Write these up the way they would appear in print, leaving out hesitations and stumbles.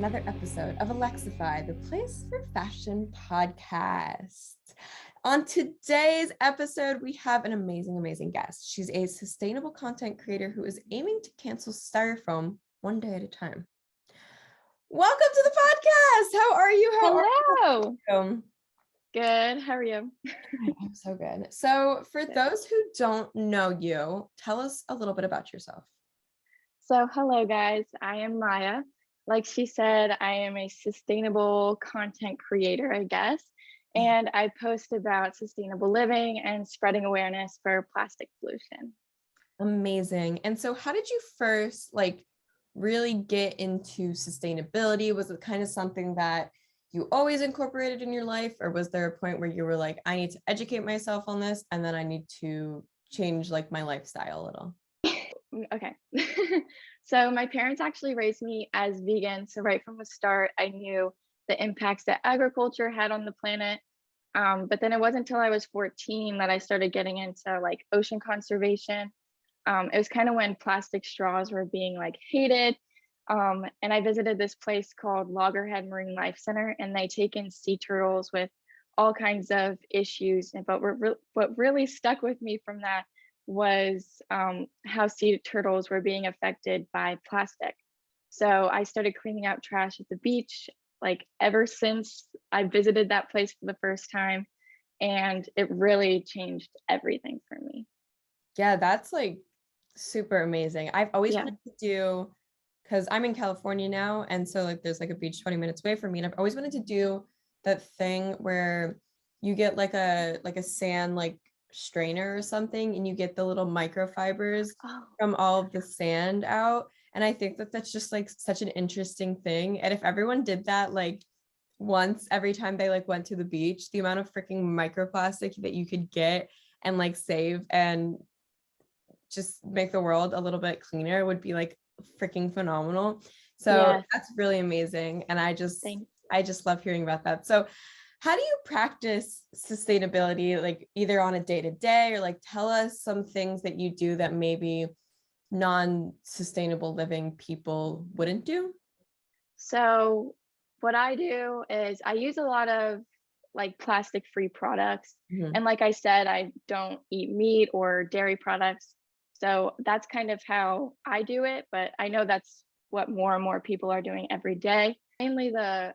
another episode of Alexify, the place for fashion podcast. On today's episode, we have an amazing guest. She's a sustainable content creator who is aiming to cancel styrofoam one day at a time. Welcome to the podcast. How are you? Hello. Are you? Good. How are you? I'm so good. So for those who don't know you, tell us a little bit about yourself. So hello guys, I am Maija. Like she said, I am a sustainable content creator, I guess, and I post about sustainable living and spreading awareness for plastic pollution. Amazing. And so how did you first really get into sustainability? Was it kind of something that you always incorporated in your life, or was there a point where you were like, I need to educate myself on this and then I need to change my lifestyle a little? Okay. So my parents actually raised me as vegan. So right from the start, I knew the impacts that agriculture had on the planet. But then it wasn't until I was 14 that I started getting into ocean conservation. It was kind of when plastic straws were being hated. And I visited this place called Loggerhead Marine Life Center, and they take in sea turtles with all kinds of issues. But what really stuck with me from that was how sea turtles were being affected by plastic. So I started cleaning out trash at the beach ever since I visited that place for the first time, and it really changed everything for me. Yeah, that's super amazing. I've always Yeah. wanted to do, because I'm in California now, and so there's a beach 20 minutes away from me, and I've always wanted to do that thing where you get a sand strainer or something, and you get the little microfibers from all of the sand out. And I think that that's just such an interesting thing. And if everyone did that once every time they went to the beach, the amount of freaking microplastic that you could get and save and just make the world a little bit cleaner would be freaking phenomenal. So yes. That's really amazing. And I just love hearing about that. So how do you practice sustainability, either on a day-to-day or tell us some things that you do that maybe non-sustainable living people wouldn't do? So what I do is I use a lot of plastic-free products. Mm-hmm. And like I said, I don't eat meat or dairy products. So that's kind of how I do it. But I know that's what more and more people are doing every day. Mainly the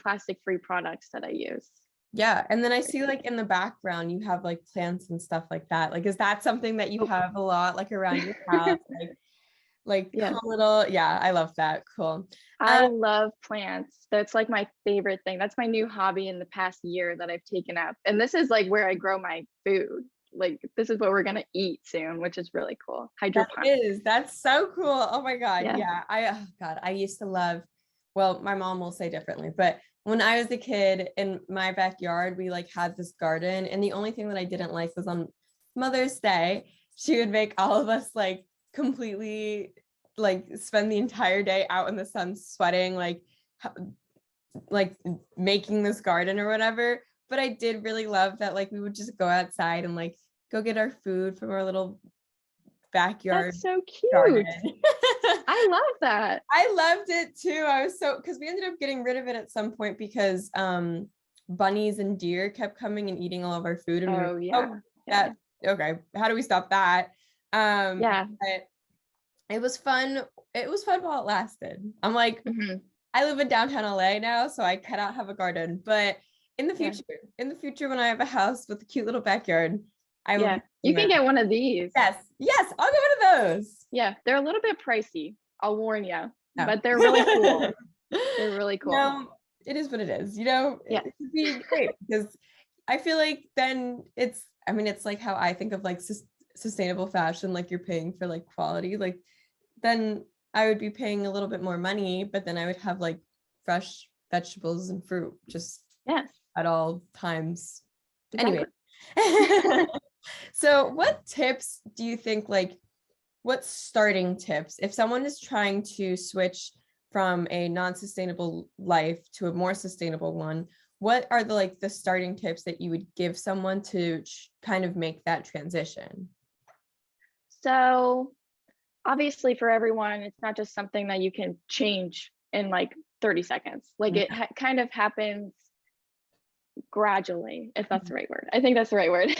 plastic-free products that I use. Yeah. And then I see in the background, you have plants and stuff like that. Is that something that you have a lot around your house? Yeah. Cool little, yeah, I love that. Cool. I love plants. That's my favorite thing. That's my new hobby in the past year that I've taken up. And this is where I grow my food. This is what we're gonna eat soon, which is really cool. Hydroponics. That's so cool. Oh my God. Yeah. I used to love, well, my mom will say differently, but when I was a kid in my backyard, we had this garden, and the only thing that I didn't like was on Mother's Day, she would make all of us completely spend the entire day out in the sun sweating, making this garden or whatever. But I did really love that we would just go outside and go get our food from our little backyard. That's so cute. Garden. I love that. I loved it too. Because we ended up getting rid of it at some point because bunnies and deer kept coming and eating all of our food. And okay, how do we stop that? Yeah. But it was fun. It was fun while it lasted. I'm I live in downtown LA now, so I cannot have a garden. But in the future, when I have a house with a cute little backyard, you can get one of these. Yes, I'll get one of those. Yeah, they're a little bit pricey, I'll warn you, but they're really cool. They're really cool. No, it is what it is. Yeah, it would be great because I feel then it's how I think of sustainable fashion, you're paying for quality, then I would be paying a little bit more money, but then I would have fresh vegetables and fruit just at all times. Exactly. Anyway. So what tips do you think, what starting tips, if someone is trying to switch from a non-sustainable life to a more sustainable one, what are the starting tips that you would give someone to kind of make that transition? So obviously for everyone, it's not just something that you can change in 30 seconds. Like it kind of happens gradually, if that's the Mhm. right word. I think that's the right word.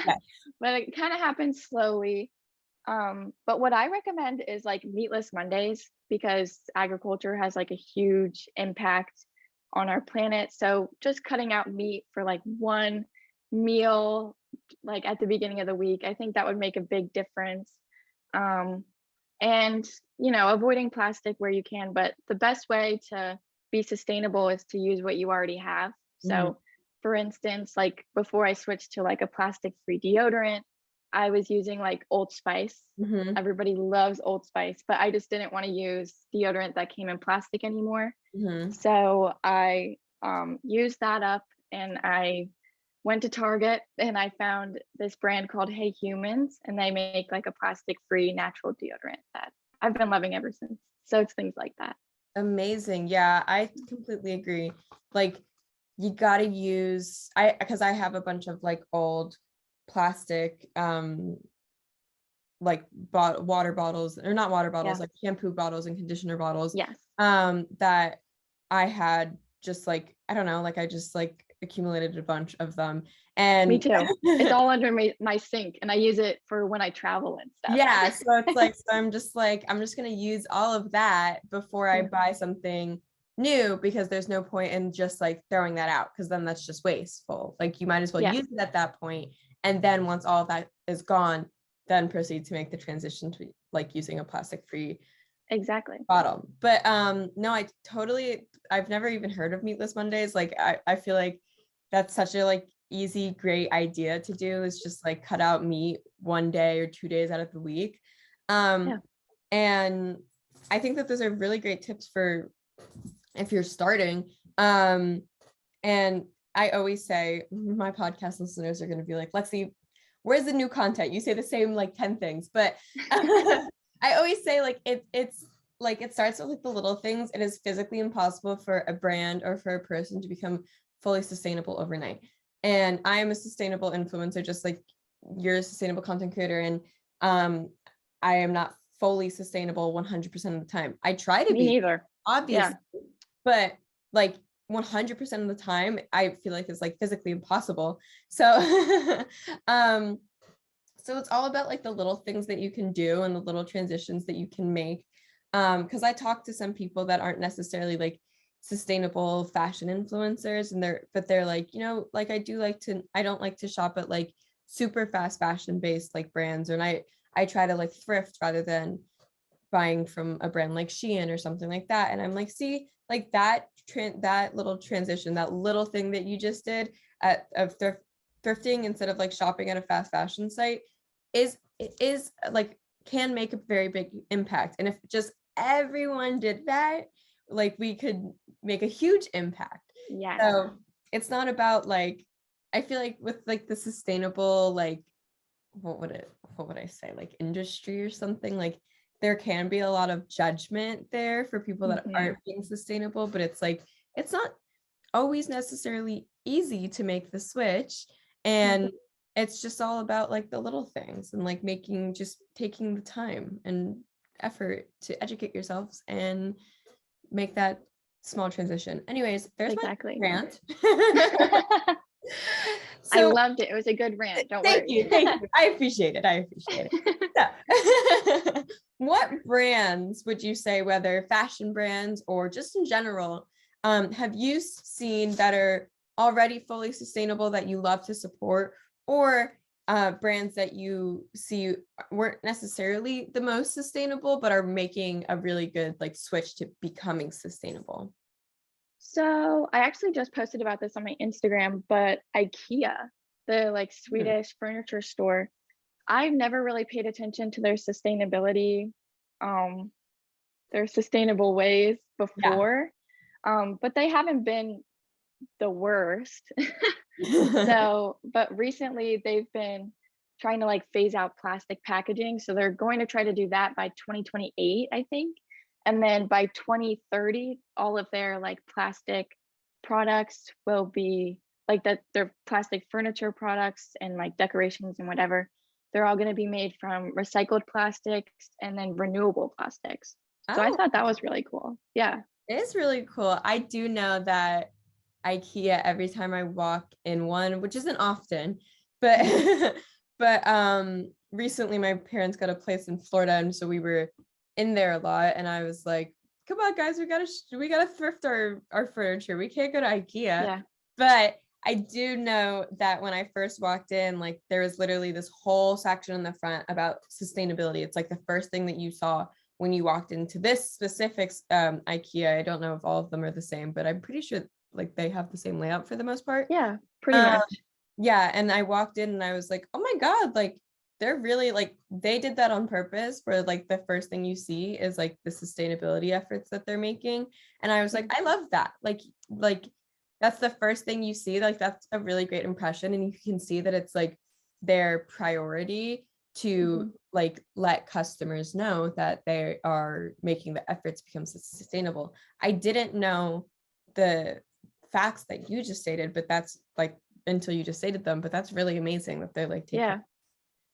Yeah. But it kind of happens slowly. But what I recommend is like Meatless Mondays because agriculture has like a huge impact on our planet. So just cutting out meat for like one meal, like at the beginning of the week, I think that would make a big difference. Um, and avoiding plastic where you can, but the best way to be sustainable is to use what you already have. Mhm. So for instance, like before I switched to like a plastic free deodorant, I was using like Old Spice. Mhm. Everybody loves Old Spice, but I just didn't want to use deodorant that came in plastic anymore. Mhm. So I used that up, and I went to Target and I found this brand called Hey Humans, and they make like a plastic free natural deodorant that I've been loving ever since. So it's things like that. Amazing. Yeah, I completely agree. Like you gotta use because I have a bunch of like old plastic like water bottles, or not water bottles, Yeah. like shampoo bottles and conditioner bottles Yes. that I had just like, I don't know, like I just like accumulated a bunch of them. Me And too. It's all under my sink, and I use it for when I travel and stuff. yeah, so it's like, so I'm just like, I'm just gonna use all of that before I Yeah. buy something new, because there's no point in just like throwing that out, because then that's just wasteful. Like you might as well Yeah, use it at that point, and then once all of that is gone, then proceed to make the transition to like using a plastic free exactly. bottle. But no, I've never even heard of Meatless Mondays. Like I feel like that's such a like easy, great idea to do, is just like cut out meat 1 day or 2 days out of the week. Yeah. And I think that those are really great tips for if you're starting. And I always say, my podcast listeners are going to be like, Lexi, where's the new content? You say the same like 10 things, but I always say like it's like it starts with like the little things. It is physically impossible for a brand or for a person to become fully sustainable overnight. And I am a sustainable influencer, just like you're a sustainable content creator. And um, I am not fully sustainable 100% of the time. I try to Me be, neither. Yeah. obviously, but like 100% of the time, I feel like it's like physically impossible. So, so it's all about like the little things that you can do and the little transitions that you can make. Because I talk to some people that aren't necessarily like sustainable fashion influencers, and they're like, like I don't like to shop at like super fast fashion based like brands, and I try to like thrift rather than buying from a brand like Shein or something like that. And I'm like, see, like that little transition, that little thing that you just did of thrifting instead of like shopping at a fast fashion site is like can make a very big impact. And if just everyone did that, like we could make a huge impact. Yes. So it's not about like, I feel like with like the sustainable, like what would I say, like industry or something, like there can be a lot of judgment there for people that Hmm. aren't being sustainable, but it's like it's not always necessarily easy to make the switch. Yeah. And it's just all about like the little things and like taking the time and effort to educate yourselves and make that small transition. Anyways, there's my Exactly. rant. I So loved it. It was a good rant. Don't thank worry. you. Thank you. I appreciate it. I appreciate it. So, what brands would you say, whether fashion brands or just in general, have you seen that are already fully sustainable that you love to support, or brands that you see weren't necessarily the most sustainable, but are making a really good like switch to becoming sustainable? So I actually just posted about this on my Instagram, but IKEA, the like Hmm. Swedish furniture store, I've never really paid attention to their sustainability, um, their sustainable ways Yeah. before. But they haven't been the worst. So, but recently they've been trying to like phase out plastic packaging. So they're going to try to do that by 2028, I think. And then by 2030, all of their like plastic products will be like that, their plastic furniture products and like decorations and whatever, they're all going to be made from recycled plastics and then renewable plastics. So I Oh, thought that was really cool. Yeah. It is really cool. I do know that IKEA, every time I walk in one, which isn't often, but but recently my parents got a place in Florida, and so we were in there a lot, and I was like, come on guys, we gotta thrift our furniture. We can't go to IKEA. Yeah. But I do know that when I first walked in, like there was literally this whole section in the front about sustainability. It's like the first thing that you saw when you walked into this specific IKEA. I don't know if all of them are the same, but I'm pretty sure like they have the same layout for the most part. Yeah, pretty Um, much. yeah, and I walked in and I was like, oh my God, like they're really like they did that on purpose where like the first thing you see is like the sustainability efforts that they're making. And I was like, I love that. Like that's the first thing you see. Like that's a really great impression. And you can see that it's like their priority to like let customers know that they are making the efforts become sustainable. I didn't know the facts that you just stated, but that's like until you just stated them, but that's really amazing that they're like taking Yeah.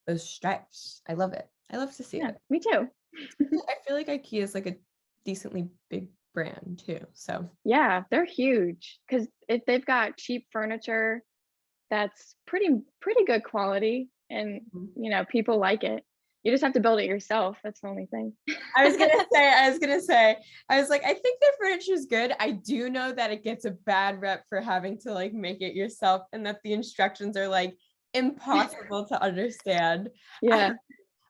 those steps. I love it. I love to see Yeah, it. me too. I feel like IKEA is like a decently big brand too. So Yeah, they're huge because if they've got cheap furniture that's pretty good quality and people like it. You just have to build it yourself. That's the only thing. I was like, I think their furniture is good. I do know that it gets a bad rep for having to like make it yourself and that the instructions are like impossible to understand. I, Yeah.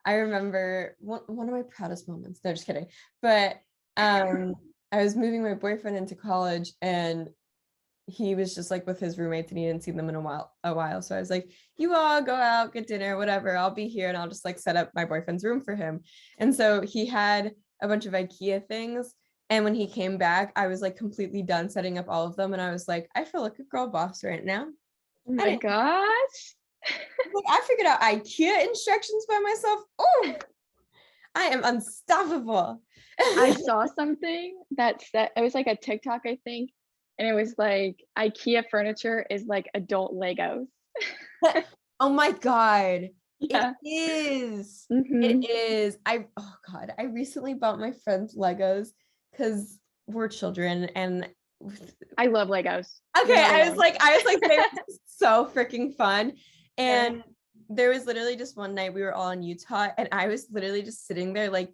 I remember one of my proudest moments. No, just kidding. But I was moving my boyfriend into college and he was just like with his roommates and he didn't see them in a while. So I was like, you all go out, get dinner, whatever. I'll be here and I'll just like set up my boyfriend's room for him. And so he had a bunch of IKEA things. And when he came back, I was like completely done setting up all of them. And I was like, I feel like a girl boss right now. Oh I my didn't gosh. like I figured out IKEA instructions by myself. Oh, I am unstoppable. I saw something that said it was like a TikTok, I think, and it was like IKEA furniture is like adult Legos. Oh my God. It Yeah. is. It Hmm. is. Oh God, I recently bought my friends Legos because we're children and I love Legos. You're okay, not alone. I was like, they were so freaking fun. Yeah. And there was literally just one night we were all in Utah and I was literally just sitting there like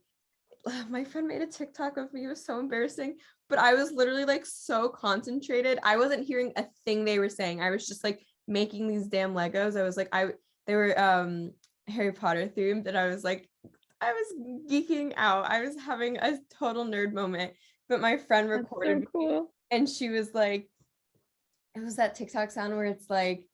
my friend made a TikTok of me. It was so embarrassing, but I was literally like so concentrated. I wasn't hearing a thing they were saying. I was just like making these damn Legos. I was like, they were Harry Potter themed, and I was like, I was geeking out. I was having a total nerd moment. But my friend That's recorded so me cool. and she was like, it was that TikTok sound where it's like,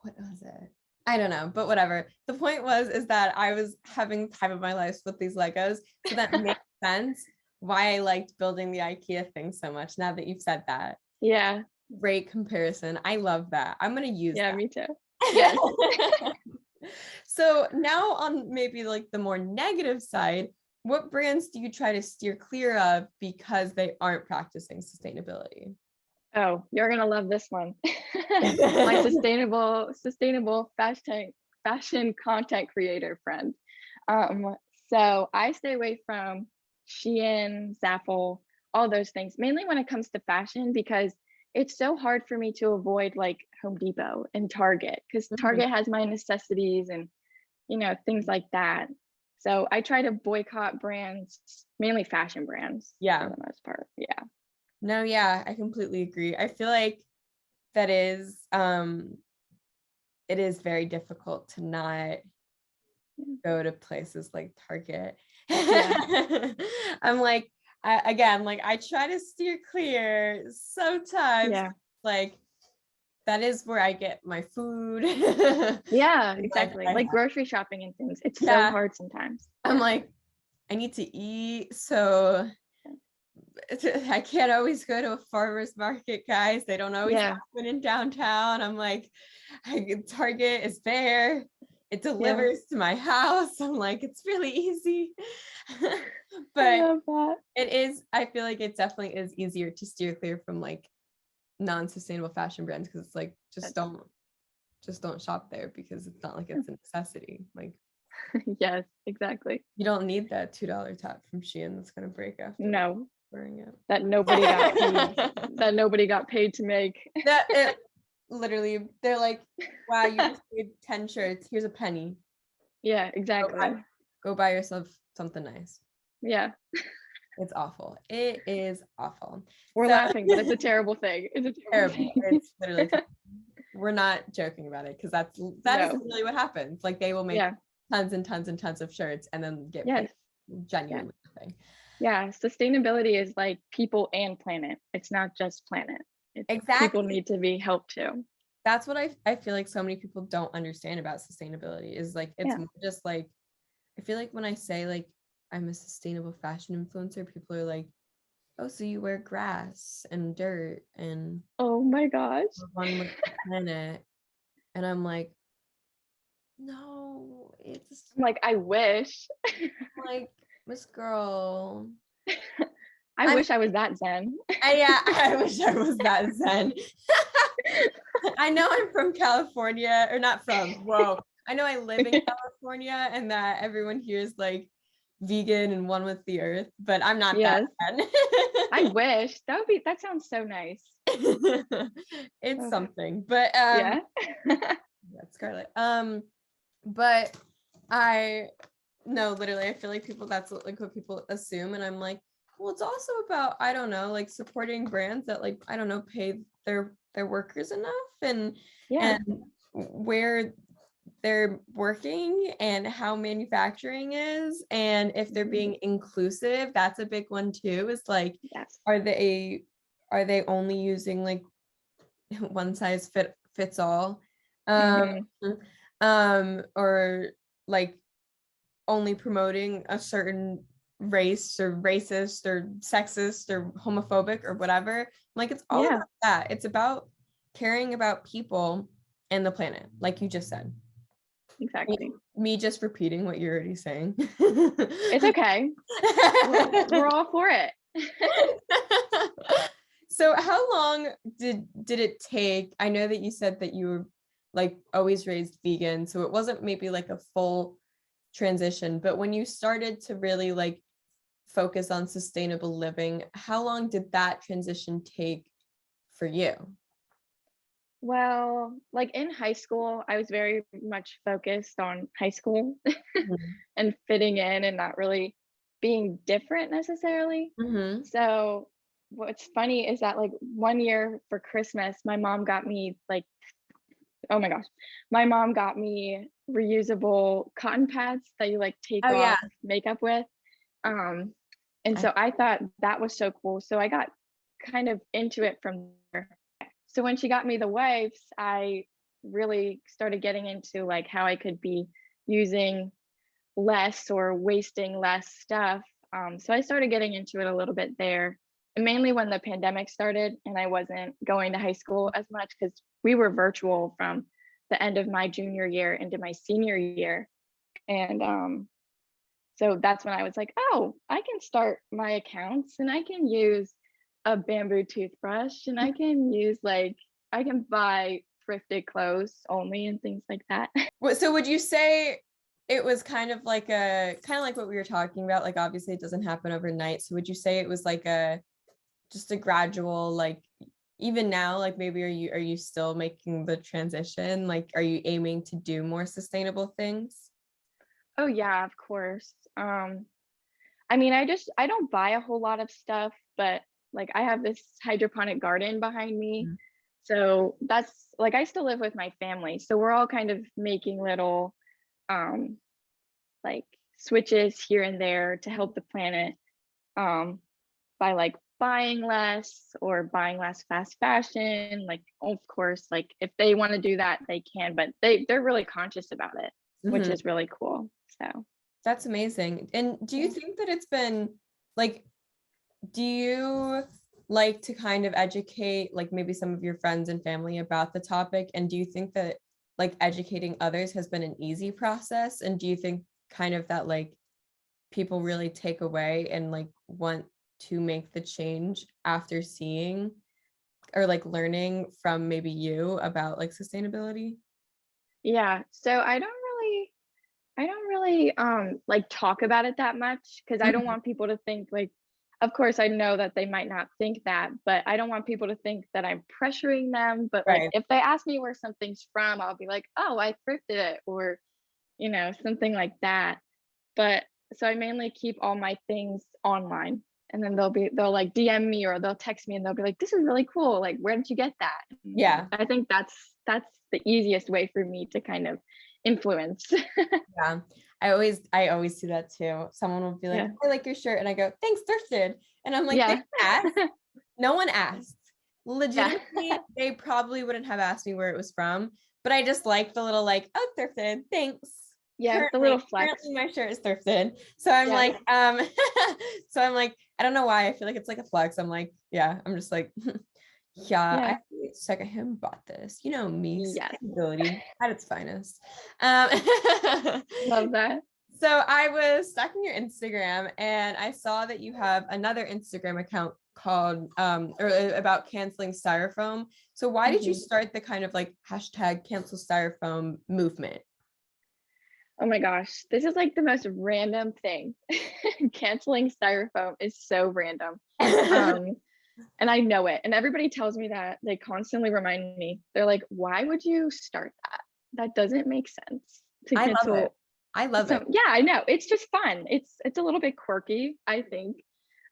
what was it? I don't know, but whatever. The point was is that I was having the time of my life with these Legos. So that makes sense why I liked building the IKEA thing so much. Now that you've said that. Yeah. Great comparison. I love that. I'm gonna use Yeah, that. me too. Yes. So now on maybe like the more negative side, what brands do you try to steer clear of because they aren't practicing sustainability? Oh, you're gonna love this one. My sustainable fashion content creator friend. Um, so I stay away from Shein, Zaful, all those things, mainly when it comes to fashion, because it's so hard for me to avoid like Home Depot and Target, because Mhm. Target has my necessities and things like that. So I try to boycott brands, mainly fashion brands for Yeah. the most part. Yeah. No, yeah, I completely agree. I feel like that is it is very difficult to not go to places like Target. Yeah. I'm like again, like I try to steer clear sometimes Yeah. like that is where I get my food. Yeah, Like exactly. Like grocery shopping and things. It's so yeah, hard sometimes. I'm like I need to eat, so I can't always go to a farmer's market, guys. They don't always Yeah. happen in downtown. I'm like, Target is there. It Yeah. delivers to my house. I'm like, it's really easy. I But love that. it is, I feel like it definitely is easier to steer clear from like non-sustainable fashion brands because it's like just don't shop there because it's not like it's a necessity. Like Yes, exactly. you don't need that $2 top from Shein that's gonna break after. No. wearing it. that nobody got paid that nobody got paid to make. That it literally, they're like, wow, you just made 10 shirts. Here's a penny. Yeah, Go buy, exactly. go buy yourself something nice. Yeah. It's awful. It is awful. We're So laughing, but it's a terrible thing. It's a terrible terrible. thing. It's literally terrible. We're not joking about it because that is No. really what happens. Like they will make Yeah. tons and tons and tons of shirts and then get paid Yes. Yeah. genuinely nothing. Yeah. Sustainability is like people and planet. It's not just planet. It's people Exactly. need to be helped too. That's what I feel like so many people don't understand about sustainability is like it's Yeah. more just like I feel like when I say like I'm a sustainable fashion influencer, people are like, oh, so you wear grass and dirt and Oh my gosh. you're one with the planet. And I'm like, no, it's I'm like, I wish. like Miss Girl. I I'm wish I was that zen. yeah, I wish I was that zen. I know I'm from California, or not from, whoa. I know I live in California and that everyone here is like vegan and one with the earth, but I'm not that Yes. zen. I wish. That sounds so nice. It's Oh, something, but yeah. that's Scarlett. But I no, literally, I feel like people that's like what people assume, and I'm like, well, it's also about I don't know, like supporting brands that like I don't know pay their workers enough Yeah. and where they're working and how manufacturing is and if they're being inclusive. That's a big one too. Is like, Yes. are they only using like one size fits all, Hmm. or like only promoting a certain race or racist or sexist or homophobic or whatever. Like it's all Yeah, about that. It's about caring about people and the planet, like you just said. exactly. Me just repeating what you're already saying. It's okay. We're all for it. So how long did it take? I know that you said that you were like always raised vegan, so it wasn't maybe like a full transition, but when you started to really like focus on sustainable living, how long did that transition take for you? Well, like in high school, I was very much focused on high school and fitting in and not really being different necessarily. Mm-hmm. So, what's funny is that like one year for Christmas, my mom got me like, oh my gosh, my mom got me reusable cotton pads that you like take Oh yeah. off makeup with. Um, and I, so I thought that was so cool. So I got kind of into it from there. So when she got me the wipes, I really started getting into like how I could be using less or wasting less stuff. So I started getting into it a little bit there. And mainly when the pandemic started and I wasn't going to high school as much because we were virtual from the end of my junior year into my senior year. And so that's when I was like, oh, I can start my accounts and I can use a bamboo toothbrush and I can use like, I can buy thrifted clothes only and things like that. so would you say it was kind of like what we were talking about? Like obviously it doesn't happen overnight. So would you say it was like a just a gradual like even now like maybe are you still making the transition? Like are you aiming to do more sustainable things? Oh yeah, of course. I mean, I don't buy a whole lot of stuff, but like I have this hydroponic garden behind me. Mm. So that's like I still live with my family. So we're all kind of making little um like switches here and there to help the planet um by like buying less or buying less fast fashion. Like of course, like if they want to do that, they can, but they're really conscious about it, which Mhm. is really cool. So That's amazing. And do you yeah. think that it's been like, do you like to kind of educate like maybe some of your friends and family about the topic? And do you think that like educating others has been an easy process? And do you think kind of that like people really take away and like want to make the change after seeing or like learning from maybe you about like sustainability? Yeah. So I don't really like talk about it that much because I don't Mhm. want people to think like of course, I know that they might not think that, but I don't want people to think that I'm pressuring them. But like, Right. if they ask me where something's from, I'll be like, oh, I thrifted it, or, something like that. But so I mainly keep all my things online. And then they'll like DM me or they'll text me and they'll be like, this is really cool. Like, where did you get that? And Yeah. I think that's the easiest way for me to kind of influence. Yeah. I always do that too. Someone will be like, Yeah. I like your shirt. And I go, thanks, thrifted. And I'm like, they Yeah. didn't ask. No one asked. Yeah. Legitimately, they probably wouldn't have asked me where it was from, but I just like the little like, oh, thrifted, thanks. Yeah. The Currently, little flex. currently my shirt is thrifted. So I'm Yeah. like, so I'm like, I don't know why. I feel like it's like a flex. I'm like, yeah, I'm just like, yeah, I Yeah. secondhand bought this. You know me, Yes. sustainability at its finest. Um, Love that. so I was stalking your Instagram and I saw that you have another Instagram account called or about canceling styrofoam. So why did you Mhm. start the kind of like hashtag cancel styrofoam movement? Oh my gosh, this is like the most random thing. Canceling styrofoam is so random. Um, and I know it. And everybody tells me that. They constantly remind me. They're like, "Why would you start that? That doesn't make sense to I love it. cancel." I love it. So yeah, I know. It's just fun. It's a little bit quirky, I think.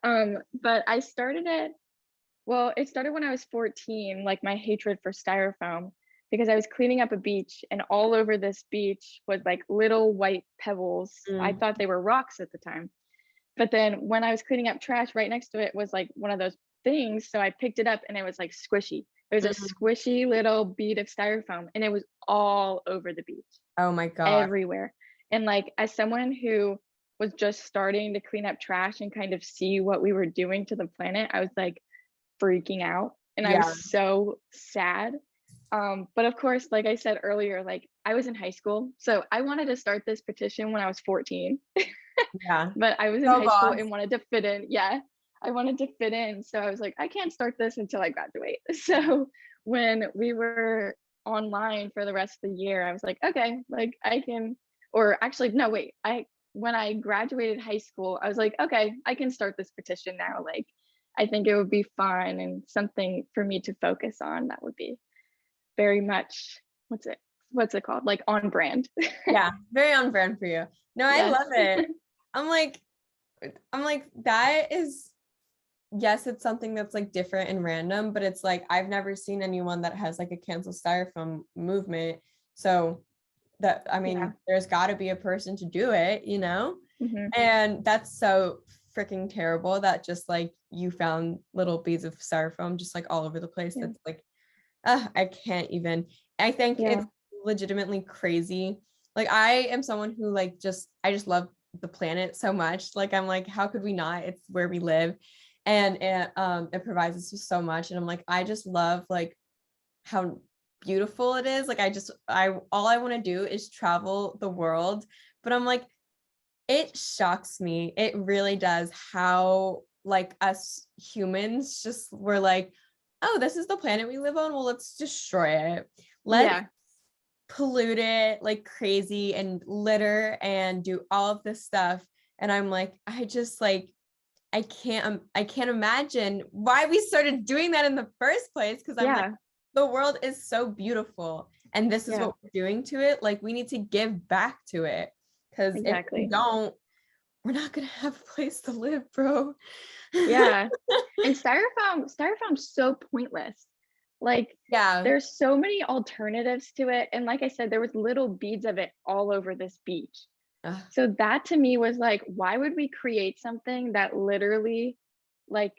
But I started it well, it started when I was 14, like my hatred for styrofoam, because I was cleaning up a beach and all over this beach was like little white pebbles. I Mm, thought they were rocks at the time. But then when I was cleaning up trash, right next to it was like one of those things. So I picked it up and it was like squishy. It was a mm. squishy little bead of styrofoam and it was all over the beach, Oh my God. everywhere. And like, as someone who was just starting to clean up trash and kind of see what we were doing to the planet, I was like, freaking out and I Yeah. was so sad. But of course, like I said earlier, like I was in high school. So I wanted to start this petition when I was 14, Yeah. but I was in Go high school boss. and wanted to fit in. Yeah, I wanted to fit in. So I was like, I can't start this until I graduate. So when we were online for the rest of the year, I was like, okay, like I can, or actually, no, wait, when I graduated high school, I was like, okay, I can start this petition now. Like, I think it would be fun and something for me to focus on that would be very much what's it called? Like on brand. Yeah. Very on brand for you. No, I Yes. love it. I'm like, that is, yes, it's something that's like different and random, but it's like I've never seen anyone that has like a cancel styrofoam movement. So that, I Yeah. mean, there's got to be a person to do it, you know? Hmm. And that's so freaking terrible that just like you found little beads of styrofoam just like all over the place. Yeah. That's like, I can't even. I think Yeah. it's legitimately crazy. Like I am someone who like I just love the planet so much. Like I'm like, how could we not? It's where we live, and it provides us with so much. And I'm like, I just love like how beautiful it is. Like I all I want to do is travel the world. But I'm like, it shocks me. It really does how like us humans just were like, oh, this is the planet we live on. Well, let's destroy it. Let's Yeah. pollute it like crazy and litter and do all of this stuff. And I'm like, I just like I can't imagine why we started doing that in the first place. Cause I'm like, Yeah. the world is so beautiful. And this is Yeah. what we're doing to it. Like we need to give back to it. Cause if we Exactly. don't, we're not gonna have a place to live, bro. Yeah. And styrofoam's so pointless. Like Yeah. there's so many alternatives to it. And like I said, there was little beads of it all over this beach. Ugh, So that to me was like, why would we create something that literally like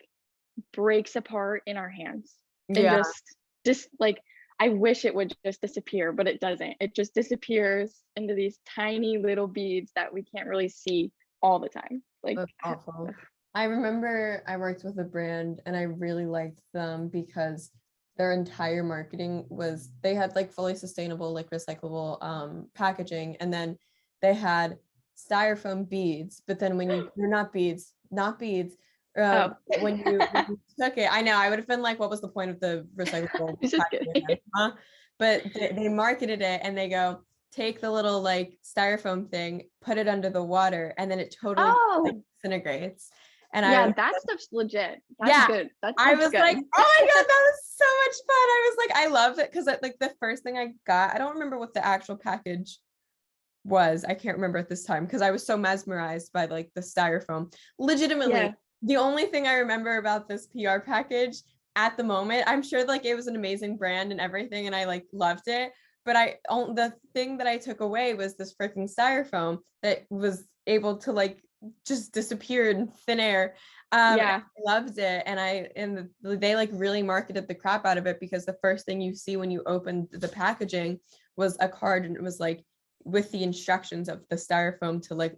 breaks apart in our hands and yeah. just like I wish it would just disappear, but it doesn't. It just disappears into these tiny little beads that we can't really see all the time. Like, That's awful. I remember I worked with a brand and I really liked them because their entire marketing was they had like fully sustainable, like recyclable packaging. And then they had styrofoam beads, but then when you they're not beads, oh, when you took it, I know I would have been like, what was the point of the recyclable it's just packaging then, kidding. huh? But they marketed it and they go, take the little like styrofoam thing, put it under the water, and then it totally like Oh, disintegrates. And I Yeah, was that stuff's legit. That's yeah, good. That I sounds was good. like, oh my God, that was so much fun. I was like, I love it because like the first thing I got, I don't remember what the actual package was. I can't remember at this time because I was so mesmerized by like the styrofoam. Legitimately, Yeah. the only thing I remember about this PR package at the moment, I'm sure like it was an amazing brand and everything, and I like loved it. But the thing that I took away was this freaking styrofoam that was able to like just disappear in thin air. Yeah. I loved it, and they like really marketed the crap out of it because the first thing you see when you open the packaging was a card, and it was like with the instructions of the styrofoam to like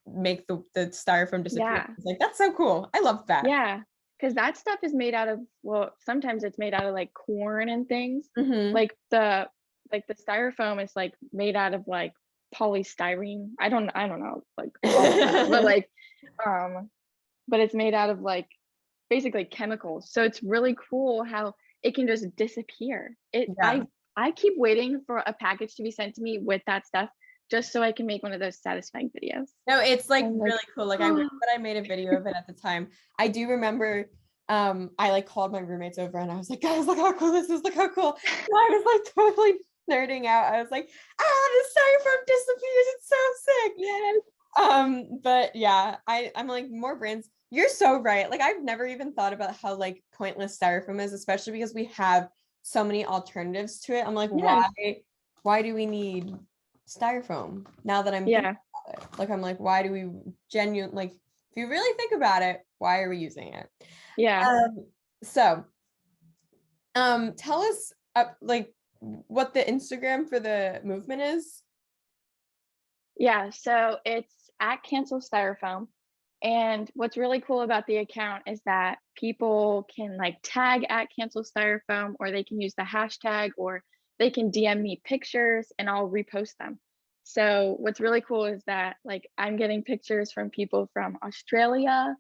make the styrofoam disappear. Yeah. It's like that's so cool. I love that. Yeah. Because that stuff is made out of, well, sometimes it's made out of like corn and things. Mm-hmm. Like the styrofoam is like made out of like polystyrene. I don't know like all the terms, but like um but it's made out of like basically chemicals. So it's really cool how it can just disappear. It Yeah. I keep waiting for a package to be sent to me with that stuff just so I can make one of those satisfying videos. No, it's like I'm like, really cool. Like I wish that I made a video of it at the time. I do remember I like called my roommates over and I was like, guys, look how cool this is. Look how cool. And I was like totally nerding out. I was like, the styrofoam disappears. It's so sick. yes, But yeah, I'm like more brands. You're so right. Like I've never even thought about how like pointless styrofoam is, especially because we have so many alternatives to it. I'm like, yes, why do we need styrofoam now that I'm thinking yeah, about it? Like I'm like, why do we genuinely like if you really think about it, why are we using it? yeah, So tell us like what the Instagram for the movement is. yeah. So it's at Cancel Styrofoam. And what's really cool about the account is that people can like tag at Cancel Styrofoam, or they can use the hashtag, or they can DM me pictures and I'll repost them. So what's really cool is that like I'm getting pictures from people from Australia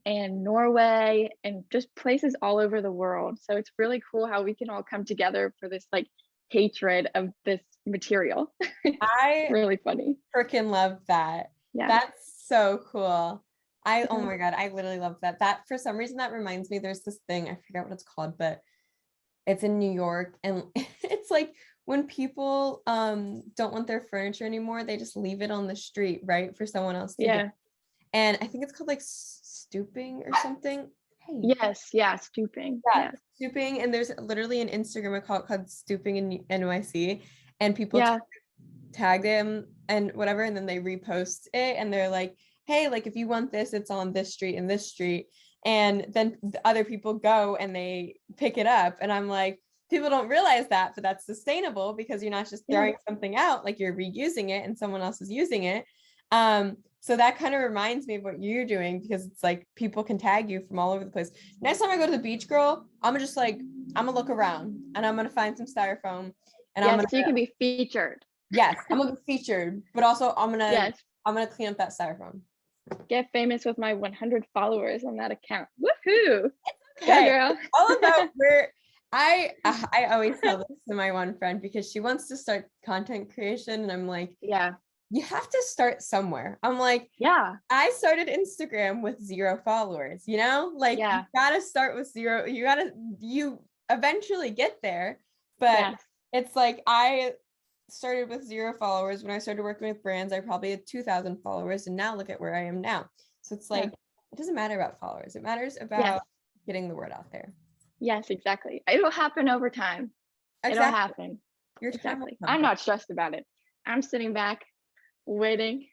and Norway and just places all over the world. So it's really cool how we can all come together for this like hatred of this material. It's I really funny. freaking love that. Yeah. That's so cool. Oh Yeah. my God, I literally love that. That for some reason that reminds me, there's this thing, I forget what it's called, but it's in New York. And it's like when people don't want their furniture anymore, they just leave it on the street, right? For someone else to get. Yeah. And I think it's called like stooping or something. Hey, Yes. Yeah. Stooping. yeah, Yeah. stooping. And there's literally an Instagram account called Stooping in NYC, and people Yeah. tag them and whatever, and then they repost it, and they're like, hey, like if you want this, it's on this street and this street. And then the other people go and they pick it up. And I'm like, people don't realize that, but that's sustainable because you're not just Yeah. throwing something out, like you're reusing it and someone else is using it. So that kind of reminds me of what you're doing because it's like people can tag you from all over the place. Next time I go to the beach, girl, I'm gonna just like, I'm gonna look around and I'm gonna find some styrofoam and I'm Yes. gonna, So you can be featured. yes, I'm gonna be featured, but also Yes. I'm gonna clean up that styrofoam. Get famous with my 100 followers on that account. Woohoo! Go Okay, girl. all about where I always tell this to my one friend because she wants to start content creation, and I'm like, Yeah. you have to start somewhere. I'm like, Yeah. I started Instagram with 0 followers, like you Yeah. gotta start with 0. You eventually get there, but Yes. it's like I started with 0 followers. When I started working with brands, I probably had 2,000 followers, and now look at where I am now. So it's Yeah. like, it doesn't matter about followers. It matters Yes. about getting the word out there. Yes, exactly. It'll happen over time. It'll Exactly. happen. Your time will Exactly. come, I'm girl. not stressed about it. I'm sitting back waiting.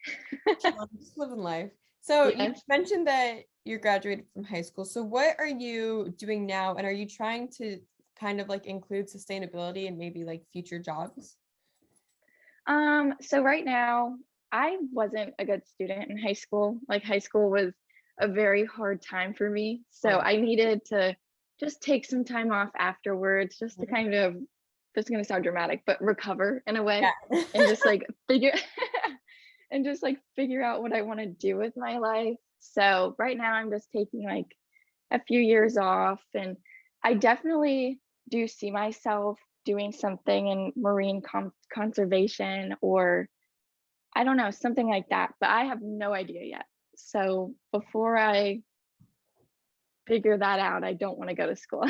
Just living life. So you Yes. mentioned that you graduated from high school. So what are you doing now? And are you trying to kind of like include sustainability and maybe like future jobs? So right now, I wasn't a good student in high school. Like high school was a very hard time for me. So Oh, I needed to just take some time off afterwards, just to mhm. kind of, this is gonna sound dramatic, but recover in a way Yeah. and just like figure and just like figure out what I want to do with my life. So right now I'm just taking like a few years off, and I definitely do see myself doing something in marine conservation, or I don't know, something like that, but I have no idea yet. So before I figure that out, I don't want to go to school.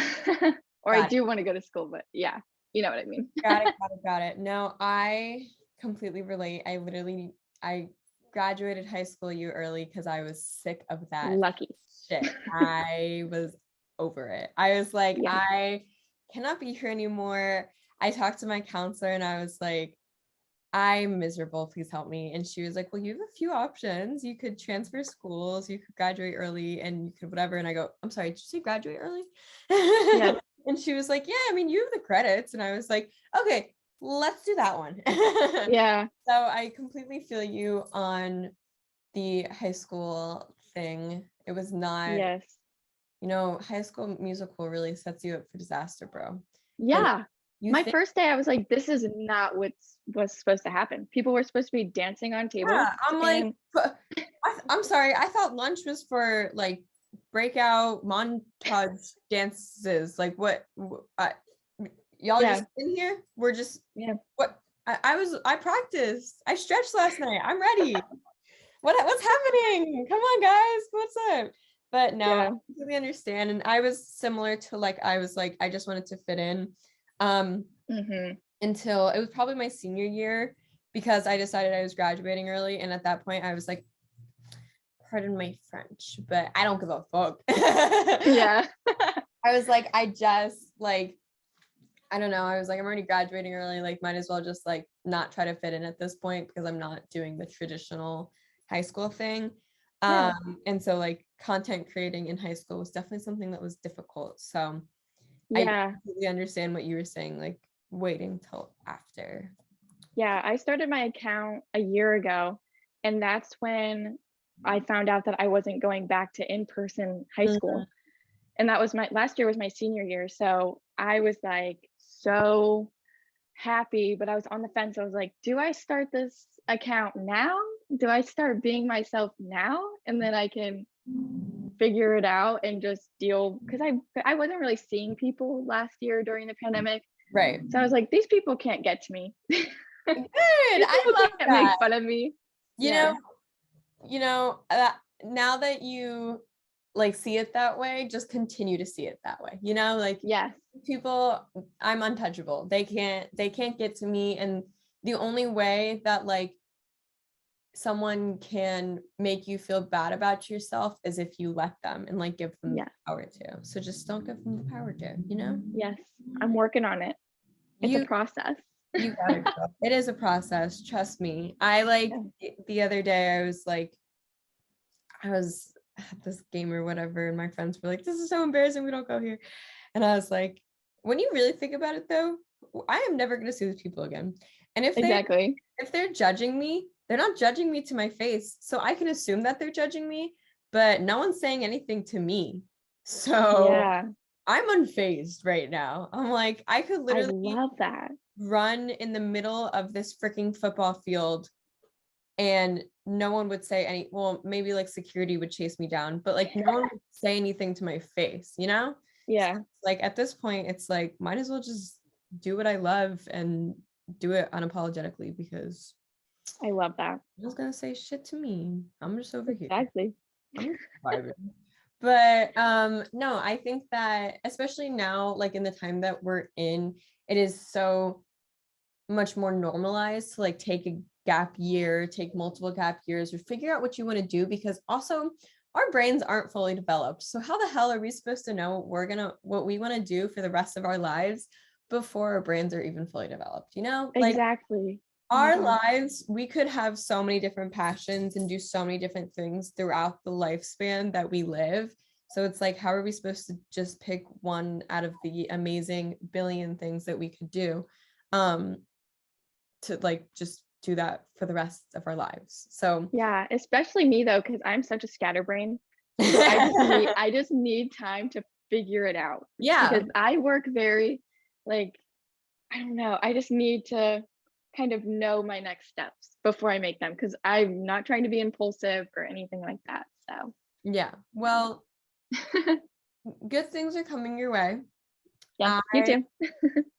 Or I Got it. do want to go to school, but yeah, you know what I mean. Got it. Got it. Got it. No, I completely relate. I graduated high school a year early because I was sick of that Lucky. shit. I was over it. I was like, Yeah. I cannot be here anymore. I talked to my counselor and I was like, I'm miserable. Please help me. And she was like, well, you have a few options. You could transfer schools, you could graduate early, and you could whatever. And I go, I'm sorry, did you say graduate early? Yes. And she was like, yeah, I mean, you have the credits. And I was like, okay, let's do that one. Yeah. So I completely feel you on the high school thing. It was not, Yes. High School Musical really sets you up for disaster, bro. Because Yeah. you My think, first day, I was like, this is not was supposed to happen. People were supposed to be dancing on tables. yeah, I'm like, And I'm sorry. I thought lunch was for like breakout montage dances. Like y'all are yeah, just in here? We're just yeah, what I practiced. I stretched last night. I'm ready. What's happening? Come on, guys. What's up? But no, I yeah. completely understand. And I was similar to like I was like, I just wanted to fit in. Hmm. Until it was probably my senior year because I decided I was graduating early. And at that point, I was like, pardon my French, but I don't give a fuck. I Yeah. was like, I don't know. I was like, I'm already graduating early. Like, might as well just like not try to fit in at this point because I'm not doing the traditional high school thing. Yeah. And so like content creating in high school was definitely something that was difficult. So I Yeah. completely understand what you were saying, like waiting till after. Yeah. I started my account a year ago, and that's when I found out that I wasn't going back to in-person high Mhm. school. And that was my last year was my senior year. So I was like so happy, but I was on the fence. I was like, do I start this account now? Do I start being myself now? And then I can figure it out and just deal because I wasn't really seeing people last year during the pandemic. Right. So I was like, these people can't get to me. Good. These I people love can't make that. fun of me. You know, Yeah. now that you like see it that way, just continue to see it that way. Like Yes. people, I'm untouchable. They can't get to me. And the only way that like someone can make you feel bad about yourself is if you let them and like give them the Yeah. power to. So just don't give them the power to. Yes. I'm working on it. It's a You process. you gotta go. It is a process, trust me. I like Yeah. the other day I was at this game or whatever, and my friends were like, this is so embarrassing, we don't go here. And I was like, when you really think about it though, I am never gonna see these people again. And Exactly. if they're judging me, they're not judging me to my face. So I can assume that they're judging me, but no one's saying anything to me. So Yeah. I'm unfazed right now. I'm like, I could I literally love that. run in the middle of this freaking football field and no one would say well, maybe like security would chase me down, but like no one would say anything to my face. So Yeah. like at this point it's like might as well just do what I love and do it unapologetically because I love that. no one's gonna say shit to me. I'm just over here. Exactly. I'm just vibing. But no, I think that especially now, like in the time that we're in, it is so much more normalized to like take a gap year, take multiple gap years, or figure out what you want to do because also our brains aren't fully developed. So how the hell are we supposed to know what we want to do for the rest of our lives before our brains are even fully developed? Like Exactly. Oh my our God. lives, we could have so many different passions and do so many different things throughout the lifespan that we live. So it's like, how are we supposed to just pick one out of the amazing billion things that we could do? To like just do that for the rest of our lives. So Yeah, especially me though, because I'm such a scatterbrain. So I just need time to figure it out yeah, because I work very like I don't know. I just need to kind of know my next steps before I make them because I'm not trying to be impulsive or anything like that. So yeah. Well, good things are coming your way. yeah, you I too.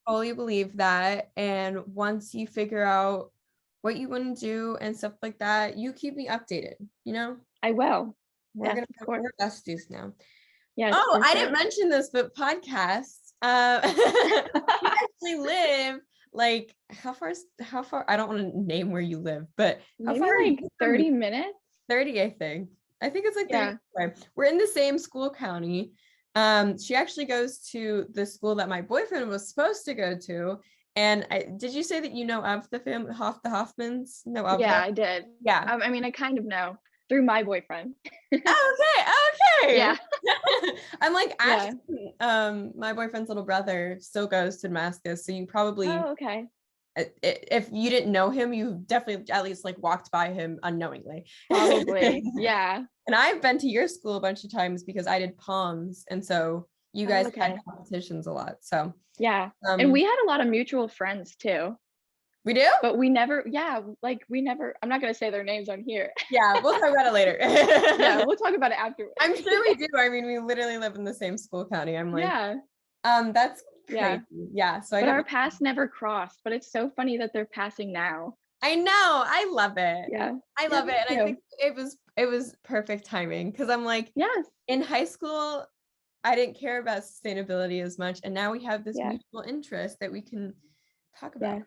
fully believe that. And once you figure out what you want to do and stuff like that, you keep me updated. I will. We're Yes, gonna of course. we're besties now. Yes, Oh, for I sure. didn't mention this, but podcasts. We actually live like how far? I don't want to name where you live, but how Maybe far are you like from me? 30 minutes. 30, I think. I think it's like 30 Yeah. minutes away. We're in the same school county. She actually goes to the school that my boyfriend was supposed to go to. And did you say that you know of the family, the Hoffmans? Know of Yeah, them? I did. Yeah. I mean, I kind of know through my boyfriend. Oh, okay, Yeah. okay. I'm like Yeah. actually, my boyfriend's little brother still goes to Damascus, so you probably, Oh, okay. if you didn't know him, you definitely at least like walked by him unknowingly. Probably. Yeah. And I've been to your school a bunch of times because I did palms, and so you Oh, guys had okay. competitions a lot. So Yeah. And um we had a lot of mutual friends too, we do? but we never, yeah, like we never, I'm not going to say their names on here. Yeah, we'll talk about it later. Yeah, we'll talk about it afterwards. I'm sure we do. I mean, we literally live in the same school county. I'm like, Yeah. that's Yeah. crazy. Yeah. So I But our definitely, paths never crossed, but it's so funny that they're passing now. I know, I love it. Yeah. I Yeah, love it. me And I think too. it was perfect timing because I'm like, Yes. in high school, I didn't care about sustainability as much. And now we have this Yeah. mutual interest that we can talk about. Yes.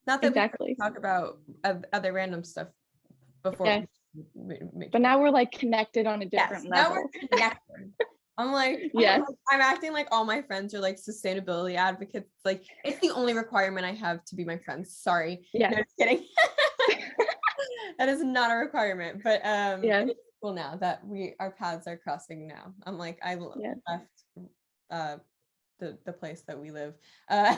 Not that we Exactly. couldn't talk about other random stuff before. Yes. But now we're like connected on a Yes, different now level. we're connected. I'm like, Yes. I'm acting like all my friends are like sustainability advocates. Like it's the only requirement I have to be my friends. Sorry. Yes. No, just kidding. That is not a requirement, but Yes. it's cool now that our paths are crossing now. I'm like, I Yes. left uh the place that we live uh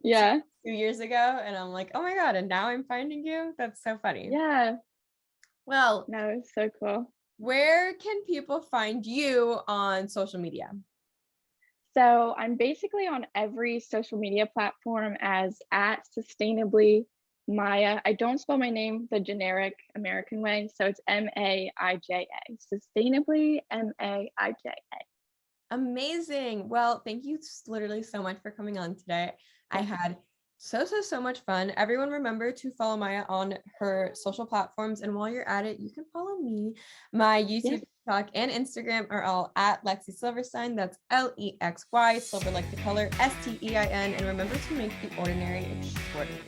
Yeah. 2 years ago, and I'm like, oh my God, and now I'm finding you. That's so funny. Yeah. Well, No, it's so cool. where can people find you on social media? So I'm basically on every social media platform as at sustainably Maya. I don't spell my name the generic American way, so it's Maija. Sustainably Maija. Amazing. Well, thank you literally so much for coming on today. I Yeah. had so much fun. Everyone remember to follow Maya on her social platforms. And while you're at it, you can follow me. My Yes. YouTube, TikTok, and Instagram are all at Lexi Silverstein. That's Lexy, silver like the color, Stein. And remember to make the ordinary extraordinary.